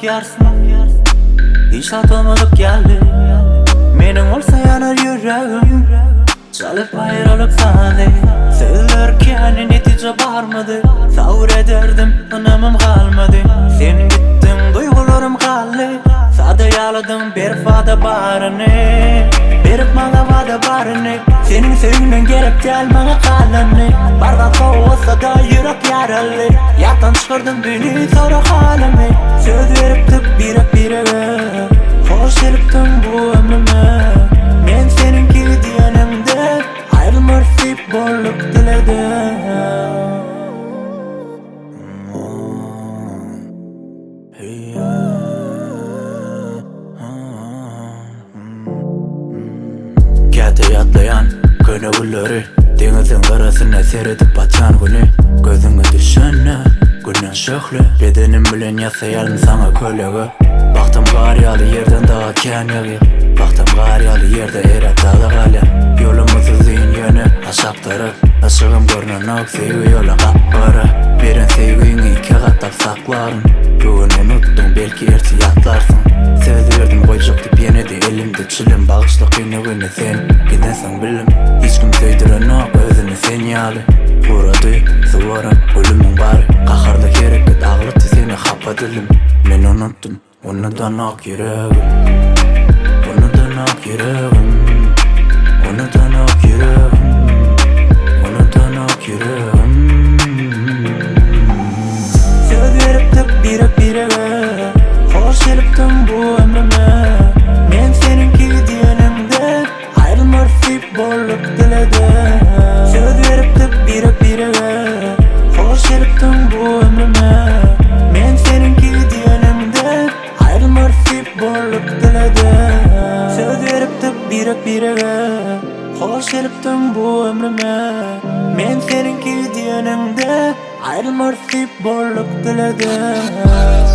yarsın. Hiç atamadık geldi. Mening olsa yanar yüreğim. Çalıp ayrılık sade. Söylerken netice barmadı. Savur ederdim, anamım kalmadı. Sen gittin, duygularım kaldı. Sada yaladım, bir fada barını. Berip bana vada barını. Senin sevginin gerek değil bana kalanı. Barda soğusa da yürek yaralı. Yattan çıkardın beni sonra halimi. Söz verip tıp bire hoş eliptin bu ömrüme. Men seninki diyenimde ayrılmırsip bolluk diledim. Kete yatlayan gönüllüleri denizin karasına seyredip batan günü. Gözüne düşene günden şöyle. Bedenim bilen yasayalım sana kölege. Baktım garyalı yerden daha kenyalı. Baktım garyalı yerde eret dalı hala. Yolumuzu zihin yönü aşak taraf. Aşığım görünen ok sevgi yola kapkara. Veren sevgini iki katap saklarım. Bugün unuttun belki erti yatlarsın. Söz verdim koyacak dip yine de elimde çilim. Bağışlık güne sen gidensen bilim. Hiç kim söydüren ok özünü sen yalı. Buradı sıvarım ölümün bari. Kaharda gerek et ağlıtı seni hapa dilim. Men unuttum unutan ok yüreğim. Unutan ok yüreğim. Unutan ok yüreğim. Unutan ok yüreğim. Söz verip tıp bire hoş eliptin bu ömrüme. Men seninki diyenimde ayrılmırsip bolluk diledim. Söz verip tıp bire hoş eliptin bu ömrüme. Men seninki diyenimde ayrılmırsip bolluk diledim. Söz verip tıp bire hoş eliptin bu ömrüme. Men seninki diyenimde ayrılmırsip bolluk diledim.